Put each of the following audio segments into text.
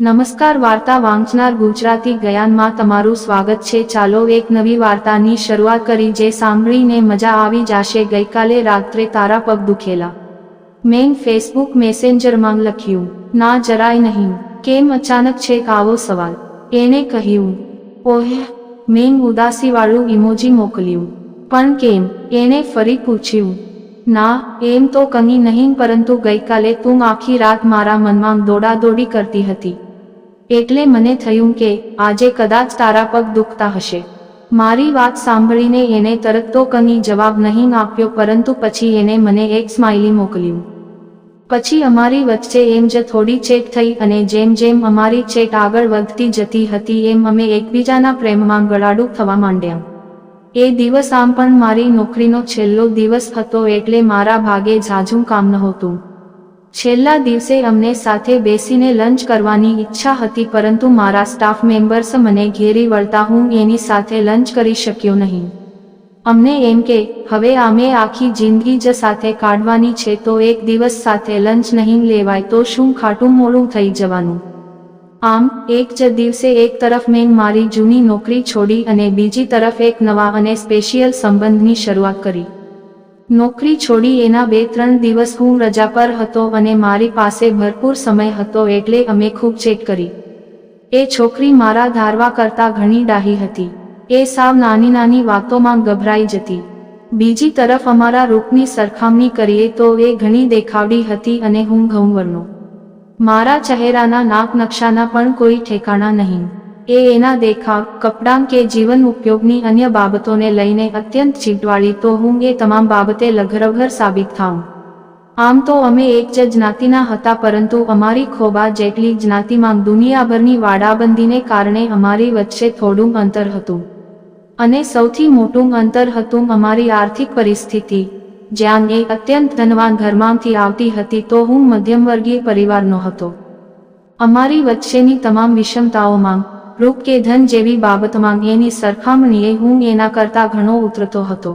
નમસ્કાર, વાર્તા વાંચનાર ગુજરાતી જ્ઞાનમાં તમારું સ્વાગત છે। ચાલો એક નવી વાર્તાની શરૂઆત કરી જે સાંભળીને મજા આવી જશે। ગઈકાલે રાત્રે તારા પગ દુખેલા? મેં ફેસબુક મેસેન્જરમાં લખ્યું। ના, જરાય નહીં। કેમ અચાનક છે આવો સવાલ? એણે કહ્યું। ઓહ, મેં ઉદાસીવાળું ઇમોજી મોકલ્યું। પણ કેમ? એણે ફરી પૂછ્યું। ના, એમ તો કંઈ નહીં, પરંતુ ગઈકાલે તું આખી રાત મારા મનમાં દોડાદોડી કરતી હતી, એટલે મને થયું કે આજે કદાચ તારા પગ દુખતા હશે। મારી વાત સાંભળીને એણે તરત તો કંઈ જવાબ નહીં આપ્યો, પરંતુ પછી એણે મને એક સ્માઇલી મોકલ્યું। પછી અમારી વચ્ચે એમ જ થોડી ચેટ થઈ, અને જેમ જેમ અમારી ચેટ આગળ વધતી જતી હતી એમ અમે એકબીજાના પ્રેમમાં ગળાડું થવા માંડ્યા। એ દિવસ આમ પણ મારી નોકરીનો છેલ્લો દિવસ હતો, એટલે મારા ભાગે ઝાઝું કામ નહોતું। છેલ્લા દિવસે અમને સાથે બેસીને લંચ કરવાની ઈચ્છા હતી, પરંતુ મારા સ્ટાફ મેમ્બર્સ મને ઘેરી વળતા હું એની સાથે લંચ કરી શક્યો નહીં। અમને એમ કે હવે અમે આખી જિંદગી જ સાથે કાઢવાની છે, તો એક દિવસ સાથે લંચ નહીં લેવાય તો શું ખાટું મોડું થઈ જવાનું? આમ એક જ દિવસે એક તરફ મેં મારી જૂની નોકરી છોડી અને બીજી તરફ એક નવા અને સ્પેશિયલ સંબંધની શરૂઆત કરી। નોકરી છોડી એના 2-3 દિવસ હું રજા પર હતો અને મારી પાસે ભરપૂર સમય હતો, એટલે અમે ખૂબ ચેટ કરી। એ છોકરી મારા ધારવા કરતાં ઘણી ડાહી હતી। એ સાવ નાની નાની વાતોમાં ગભરાઈ જતી। બીજી તરફ અમારા રૂપની સરખામણી કરીએ તો એ ઘણી દેખાવડી હતી અને હું ઘઉંવર્ણો। મારા ચહેરાના નાક નકશાના પણ કોઈ ઠેકાણા નહીં। એ એના દેખાવ, કપડાં કે જીવન ઉપયોગની અન્ય બાબતોને લઈને અત્યંત ચીટવાળી, તો હું એ તમામ બાબતે લઘરવઘર સાબિત થાઉં। આમ તો અમે એક જ જ્ઞાતિના હતા, પરંતુ અમારી ખોબા જેટલી જ્ઞાતિમાં દુનિયાભરની વાડાબંધીને કારણે અમારી વચ્ચે થોડું અંતર હતું। અને સૌથી મોટું અંતર હતું અમારી આર્થિક પરિસ્થિતિ। જ્યાં એ અત્યંત ધનવાન ઘરમાંથી આવતી હતી તો હું મધ્યમવર્ગીય પરિવારનો હતો। અમારી વચ્ચેની તમામ વિષમતાઓમાં, રૂપ કે ધન જેવી બાબતમાં એની સરખામણીએ હું એના કરતાં ઘણો ઉતરતો હતો।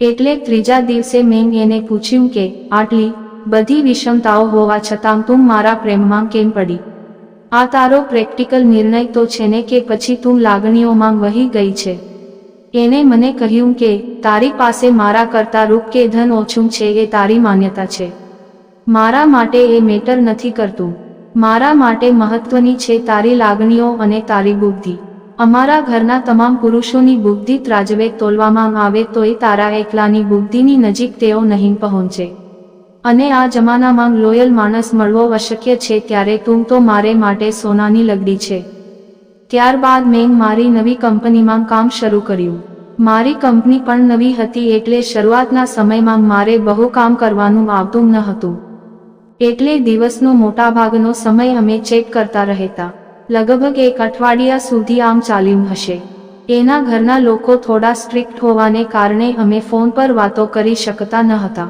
એટલે ત્રીજા દિવસે મેં એને પૂછ્યું કે આટલી બધી વિષમતાઓ હોવા છતાં તું મારા પ્રેમમાં કેમ પડી? આ તારો પ્રેક્ટિકલ નિર્ણય તો છે ને, કે પછી તું લાગણીઓમાં વહી ગઈ છે? એણે મને કહ્યું કે તારી પાસે મારા કરતાં રૂપ કે ધન ઓછું છે એ તારી માન્યતા છે। મારા માટે એ મેટર નથી કરતું। મારા માટે મહત્વની છે તારી લાગણીઓ અને તારી બુદ્ધિ। અમારા ઘરના તમામ પુરુષોની બુદ્ધિ ત્રાજવે તોલવામાં આવે તો એ તારા એકલાની બુદ્ધિની નજીક તેઓ નહીં પહોંચે। અને આ જમાનામાં લોયલ માણસ મળવો અશક્ય છે, ત્યારે તું તો મારે માટે સોનાની લગડી છે। ત્યારબાદ મેં મારી નવી કંપનીમાં કામ શરૂ કર્યું। મારી કંપની પણ નવી હતી, એટલે શરૂઆતના સમયમાં મારે બહુ કામ કરવાનું આવતું ન હતું। એટલે દિવસનો મોટાભાગનો સમય અમે ચેટ કરતા રહેતા। લગભગ એક અઠવાડિયા સુધી આમ ચાલ્યું હશે। એના ઘરના લોકો થોડા સ્ટ્રિક્ટ હોવાને કારણે અમે ફોન પર વાતો કરી શકતા ન હતા,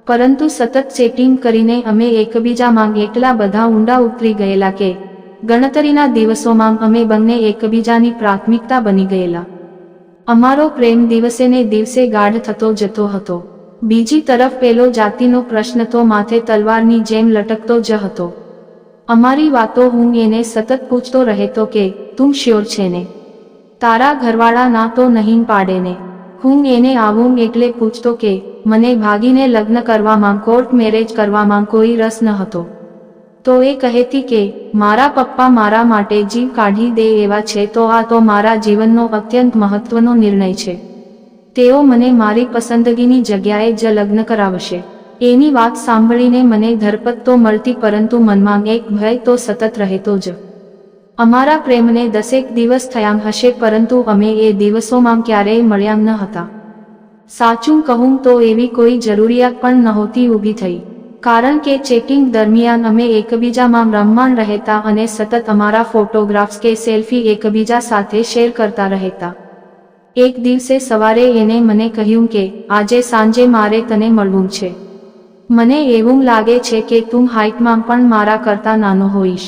પરંતુ સતત ચેટિંગ કરીને અમે એકબીજામાં એટલા બધા ઊંડા ઉતરી ગયેલા કે ગણતરીના દિવસોમાં અમે બંને એકબીજાની પ્રાથમિકતા બની ગયેલા। અમારો પ્રેમ દિવસેને દિવસે ગાઢ થતો જતો હતો। બીજી તરફ પેલો જાતિનો પ્રશ્ન તો માથે તલવારની જેમ લટકતો જ હતો। અમારી વાતો હું એને સતત પૂછતો રહેતો કે તું શ્યોર છે ને? તારા ઘરવાળા ના તો નહીં પાડે ને? હું એને આવું એટલે પૂછતો કે મને ભાગીને લગ્ન કરવામાં, કોર્ટ મેરેજ કરવામાં કોઈ રસ ન હતો। તો એ કહેતી કે મારા પપ્પા મારા માટે જીવ કાઢી દે એવા છે, તો આ તો મારા જીવનનો અત્યંત મહત્વનો નિર્ણય છે। તેઓ મને મારી પસંદગીની જગ્યાએ જ લગ્ન કરાવશે। એની વાત સાંભળીને મને ધરપત તો મળતી, પરંતુ મનમાં એક ભય તો સતત રહેતો જ। અમારા પ્રેમને 10 દિવસ થયા હશે, પરંતુ અમે એ દિવસોમાં ક્યારેય મળ્યા ન હતા। સાચું કહું તો એવી કોઈ જરૂરિયાત પણ નહોતી ઊભી થઈ, કારણ કે ચેટિંગ દરમિયાન અમે એકબીજામાં રમમાણ રહેતા અને સતત અમારા ફોટોગ્રાફ્સ કે સેલ્ફી એકબીજા સાથે શેર કરતા રહેતા। એક દિવસે સવારે એને મને કહ્યું કે આજે સાંજે મારે તને મળવું છે। મને એવું લાગે છે કે તું હાઇટમાં પણ મારા કરતાં નાનો હોઈશ।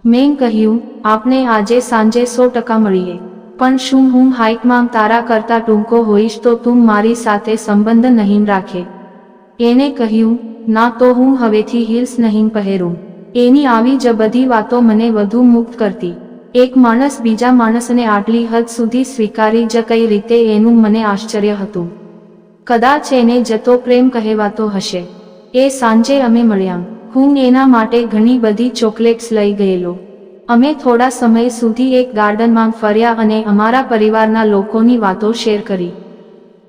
મેં કહ્યું આપણે આજે સાંજે 100% મળીએ, પણ શું હું હાઇટમાં તારા કરતાં ટૂંકો હોઈશ તો તું મારી સાથે સંબંધ નહીં રાખે? એને કહ્યું ના, તો હું હવેથી હીલ્સ નહીં પહેરું। એની આવી જ બધી વાતો મને વધુ મુક્ત કરતી. એક માણસ બીજા માણસને આટલી હદ સુધી સ્વીકારી જ કઈ રીતે, એનું મને આશ્ચર્ય હતું. કદાચ એને જતો પ્રેમ કહેવાતો હશે. એ સાંજે અમે મળ્યા. હું એના માટે ઘણી બધી ચોકલેટ્સ લઈ ગયેલો. અમે થોડા સમય સુધી એક ગાર્ડનમાં ફર્યા અને અમારા પરિવારના લોકોની વાતો શેર કરી.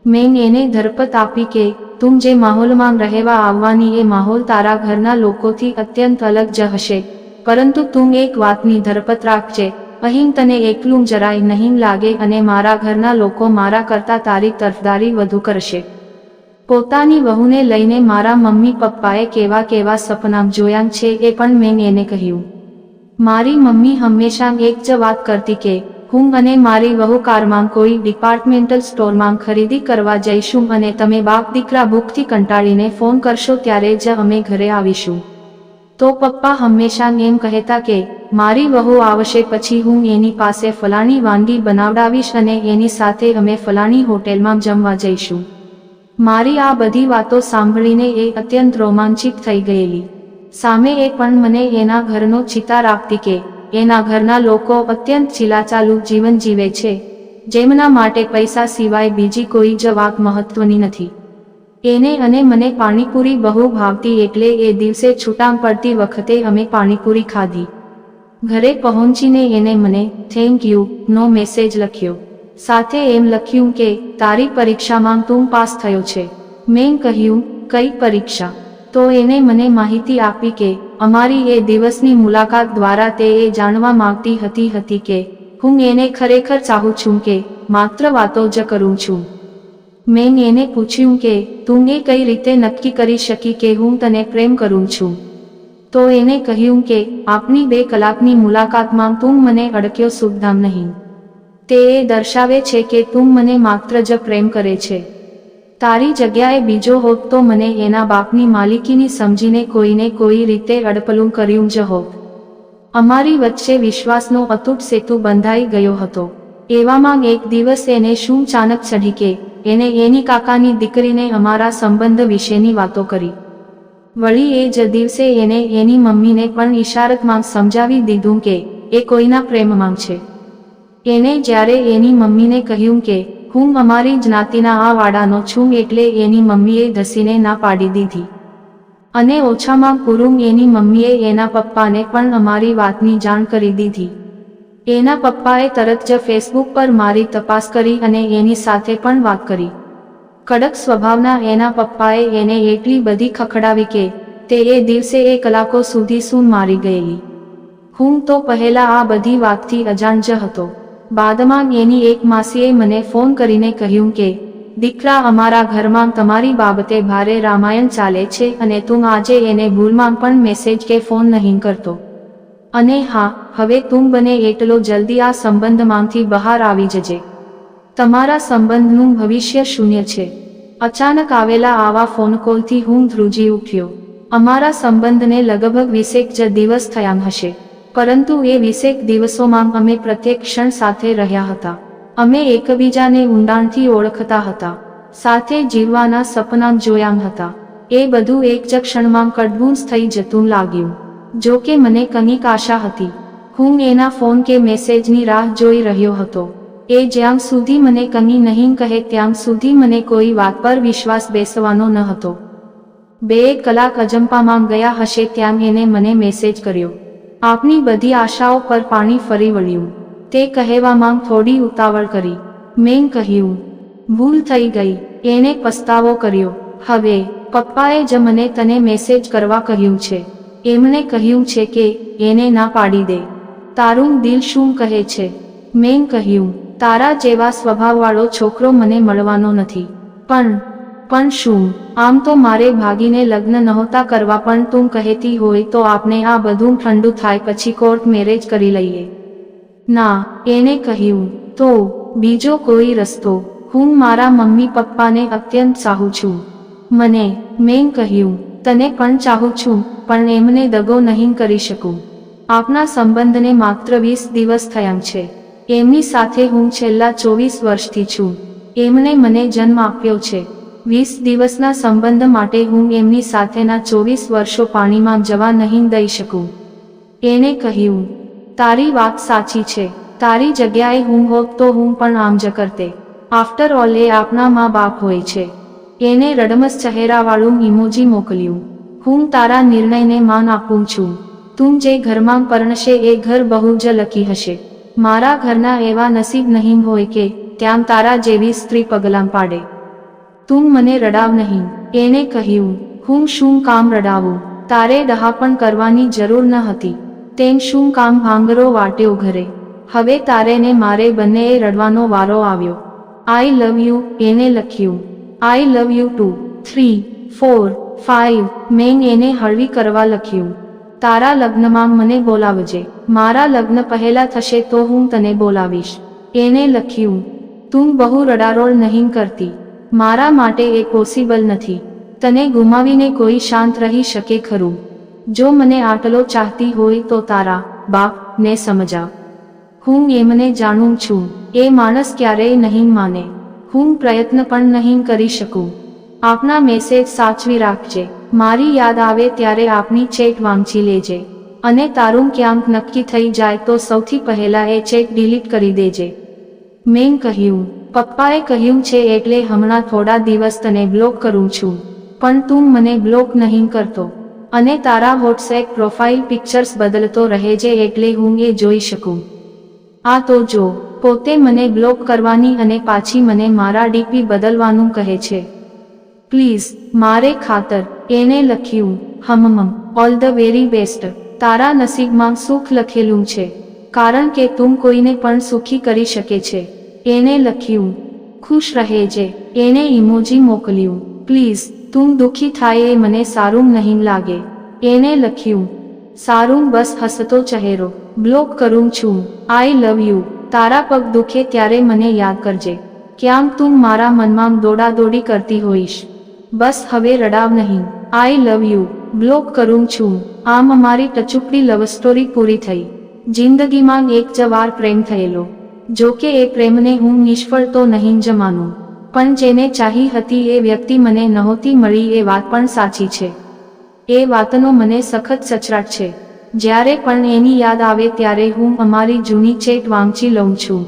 મેં એને ધરપત આપી કે તું જે માહોલમાં રહેવા આવવાની એ માહોલ તારા ઘરના લોકોથી અત્યંત અલગ જ હશે, પરંતુ તું એક વાતની ધરપત રાખજે, અહીં તને એકલું જરાય નહીં લાગે અને મારા ઘરના લોકો મારા કરતાં તારી તરફદારી વધુ કરશે. પોતાની વહુને લઈને મારા મમ્મી પપ્પાએ કેવા કેવા સપના જોયા છે એ પણ મેં એને કહ્યું. મારી મમ્મી હંમેશા એક જ વાત કરતી કે હું અને મારી વહુ કારમાં કોઈ ડિપાર્ટમેન્ટલ સ્ટોરમાં ખરીદી કરવા જઈશું અને તમે બાપ દીકરા ભૂખથી કંટાળીને ફોન કરશો ત્યારે જ અમે ઘરે આવીશું. તો પપ્પા હંમેશા એમ કહેતા કે મારી વહુ આવશે પછી હું એની પાસે ફલાણી વાનગી બનાવડાવીશ અને એની સાથે અમે ફલાણી હોટેલમાં જમવા જઈશું. મારી આ બધી વાતો સાંભળીને એ અત્યંત રોમાંચિત થઈ ગયેલી. સામે એ પણ મને એના ઘરનો ચિતાર આપતી કે એના ઘરના લોકો અત્યંત ચીલાચાલુ જીવન જીવે છે, જેમના માટે પૈસા સિવાય બીજી કોઈ જ વાત મહત્વની નથી. એને અને મને પાણીપુરી બહુ ભાવતી એટલે એ દિવસે છૂટાં પડતી વખતે અમે પાણીપુરી ખાધી. ઘરે પહોંચીને એને મને થેન્ક યુ નો મેસેજ લખ્યો. સાથે એમ લખ્યું કે તારી પરીક્ષામાં તું પાસ થયો છે. મેં કહ્યું કઈ પરીક્ષા? તો એને મને માહિતી આપી કે અમારી એ દિવસની મુલાકાત દ્વારા તે એ જાણવા માંગતી હતી કે હું એને ખરેખર ચાહું છું કે માત્ર વાતો જ કરું છું. મેં એને પૂછ્યું કે તું એ કઈ રીતે નક્કી કરી શકી કે હું તને પ્રેમ કરું છું? તો એને કહ્યું કે આપની 2 કલાકની મુલાકાતમાં તું મને અડક્યો સુદ્ધાં નહીં. તે એ દર્શાવે છે કે તું મને માત્ર જ પ્રેમ કરે છે. તારી જગ્યાએ બીજો હોત તો મને એના બાપની માલિકીની સમજીને કોઈને કોઈ રીતે અડપલું કર્યું જ હોત. અમારી વચ્ચે વિશ્વાસનો અતૂટ સેતુ બંધાઈ ગયો હતો. એવામાં એક દિવસ એને શું ચાનક ચઢી કે એને એની કાકાની દીકરીને અમારા સંબંધ વિશેની વાતો કરી. વળી એ જ દિવસે એને એની મમ્મીને પણ ઇશારતમાં સમજાવી દીધું કે એ કોઈના પ્રેમમાં છે. એને જ્યારે એની મમ્મીને કહ્યું કે હું અમારી જ્ઞાતિના આ વાડાનો છું એટલે એની મમ્મીએ ધસીને ના પાડી દીધી. અને ઓછામાં પૂરું એની મમ્મીએ એના પપ્પાને પણ અમારી વાતની જાણ કરી દીધી. એના પપ્પાએ તરત જ ફેસબુક પર મારી તપાસ કરી અને એની સાથે પણ વાત કરી. કડક સ્વભાવના એના પપ્પાએ એને એટલી બધી ખખડાવી કે તે એ દિવસે એ કલાકો સુધી સૂન મારી ગયેલી. હું તો પહેલા આ બધી વાતથી અજાણ જ હતો. બાદમાં એની એક માસીએ મને ફોન કરીને કહ્યું કે દીકરા, અમારા ઘરમાં તમારી બાબતે ભારે રામાયણ ચાલે છે અને તું આજે એને ભૂલમાં પણ મેસેજ કે ફોન નહીં કરતો. અને હા, હવે તું બને એટલો જલ્દી આ સંબંધમાંથી બહાર આવી જજે. તમારા સંબંધનું ભવિષ્ય શૂન્ય છે. અચાનક આવેલા આવા ફોન કોલથી હું ધ્રુજી ઉઠ્યો. અમારા સંબંધને લગભગ 20 જ દિવસ થયા હશે, પરંતુ એ 20 દિવસોમાં અમે પ્રત્યેક ક્ષણ સાથે રહ્યા હતા. અમે એકબીજાને ઊંડાણથી ઓળખતા હતા, સાથે જીવવાના સપના જોયા હતા. એ બધું એક જ ક્ષણમાં કડવું થઈ જતું લાગ્યું. જો કે મને કંઈક આશા હતી. હું એના ફોન કે મેસેજની રાહ જોઈ રહ્યો હતો. એ જ્યાં સુધી મને કંઈ નહીં કહે ત્યાં સુધી મને કોઈ વાત પર વિશ્વાસ બેસવાનો ન હતો. 2 કલાક અજંપામાં ગયા હશે ત્યાં એને મને મેસેજ કર્યો. આપની બધી આશાઓ પર પાણી ફરી વળ્યું. તે કહેવામાં થોડી ઉતાવળ કરી. મેં કહ્યું ભૂલ થઈ ગઈ. એને પસ્તાવો કર્યો. હવે પપ્પાએ જ મને તને મેસેજ કરવા કહ્યું છે. એમણે કહ્યું છે કે એને ના પાડી દે. તારું દિલ શું કહે છે? મેં કહ્યું તારા જેવા સ્વભાવવાળો છોકરો મને મળવાનો નથી. પણ શું? આમ તો મારે ભાગીને લગ્ન નહોતા કરવા, પણ તું કહેતી હોય તો આપણે આ બધું ઠંડુ થાય પછી કોર્ટ મેરેજ કરી લઈએ. ના, એને કહ્યું તો બીજો કોઈ રસ્તો? હું મારા મમ્મી પપ્પાને અત્યંત ચાહું છું. મેં કહ્યું તને પણ ચાહું છું, પણ એમને દગો નહીં કરી શકું. આપના સંબંધને માત્ર 20 દિવસ થયા છે. એમની સાથે હું છેલ્લા 24 વર્ષથી છું. એમણે મને જન્મ આપ્યો છે. 20 દિવસના સંબંધ માટે હું એમની સાથેના 24 વર્ષો પાણીમાં જવા નહીં દઈ શકું. એણે કહ્યું, તારી વાત સાચી છે. તારી જગ્યાએ હું હોત તો હું પણ આમ જ કરતે. આફ્ટર ઓલ એ આપણા મા બાપ હોય છે. એને રડમસ ચહેરાવાળું ઇમોજી મોકલ્યું. હું તારા નિર્ણયને માન આપું છું. તું જે ઘરમાં પરણશે એ ઘર બહુ જ લકી હશે. મારા ઘરના એવા નસીબ નહીં હોય કે ત્યાં તારા જેવી સ્ત્રી પગલાં પાડે. તું મને રડાવ નહીં. એણે કહ્યું, હું શું કામ રડાવું? તારે ડહાપણ કરવાની જરૂર ન હતી. તેમ શું કામ ભાંગરો વાટ્યો ઘરે? હવે તારે ને મારે બંનેએ રડવાનો વારો આવ્યો. આઈ લવ યુ એને લખ્યું. આઈ લવ યુ 2, 3, 4, 5. મેં એને હળવી કરવા લખ્યું. તારા લગ્નમાં મને બોલાવજે. મારા લગ્ન પહેલા થશે તો હું તને બોલાવીશ. એને લખ્યું, તું બહુ રડારોળ નહીં કરતી. મારા માટે એ પોસિબલ નથી. તને ગુમાવીને કોઈ શાંત રહી શકે ખરું? જો મને આટલો ચાહતી હોય તો તારા બાપ ને સમજાવ. હું એમને જાણું છું. એ માણસ ક્યારેય નહીં માને. હું પ્રયત્ન પણ નહીં કરી શકું. આપના મેસેજ સાચવી રાખજે. મારી યાદ આવે ત્યારે આપની ચેટ વાંચી લેજે. અને તારું ક્યાંક નક્કી થઈ જાય તો સૌથી પહેલા એ ચેટ ડિલીટ કરી દેજે. મેં કહ્યું, પપ્પાએ કહ્યું છે એટલે હમણાં થોડા દિવસ તને બ્લોક કરું છું. પણ તું મને બ્લોક નહીં કરતો. અને તારા વોટ્સએપ પ્રોફાઇલ પિક્ચર્સ બદલતો રહેજે એટલે હું એ જોઈ શકું. આ તો જો પોતે મને બ્લોક કરવાની અને પાછી મને મારા ડીપી બદલવાનું કહે છે. પ્લીઝ મારે ખાતર. એને લખ્યું, હમમ ઓલ ધ વેરી બેસ્ટ. તારા નસીબમાં સુખ લખેલું છે. કારણ કે તું કોઈને પણ સુખી કરી શકે છે. એને લખ્યું, ખુશ રહેજે. એને ઇમોજી મોકલ્યું. પ્લીઝ તું દુઃખી થાય એ મને સારું નહીં લાગે. એને લખ્યું, સારું બસ હસતો ચહેરો. બ્લોક કરું છું. આઈ લવ યુ. તારા પગ દુખે ત્યારે મને યાદ કરજે. ક્યાંક તું મારા મનમાં દોડાદોડી કરતી હોઈશ. બસ હવે રડાવ નહીં. આઈ લવ યુ. બ્લોક કરું છું. આમ અમારી ટચુકડી લવ સ્ટોરી પૂરી થઈ. જિંદગીમાં એક જ વાર પ્રેમ થયેલો. જો કે એ પ્રેમને હું નિષ્ફળ તો નહીં જ માનું. પણ જેને ચાહી હતી એ વ્યક્તિ મને નહોતી મળી એ વાત પણ સાચી છે. એ વાતનો મને સખત સચરાટ છે. જ્યારે પણ એની યાદ આવે ત્યારે હું અમારી જૂની ચેટ વાંચી લઉં છું.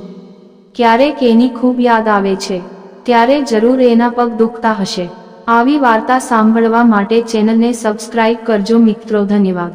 ક્યારેક એની ખૂબ યાદ આવે છે. ત્યારે જરૂર એના પગ દુખતા હશે. આવી વાર્તા સાંભળવા માટે ચેનલને સબસ્ક્રાઇબ કરજો મિત્રો. ધન્યવાદ.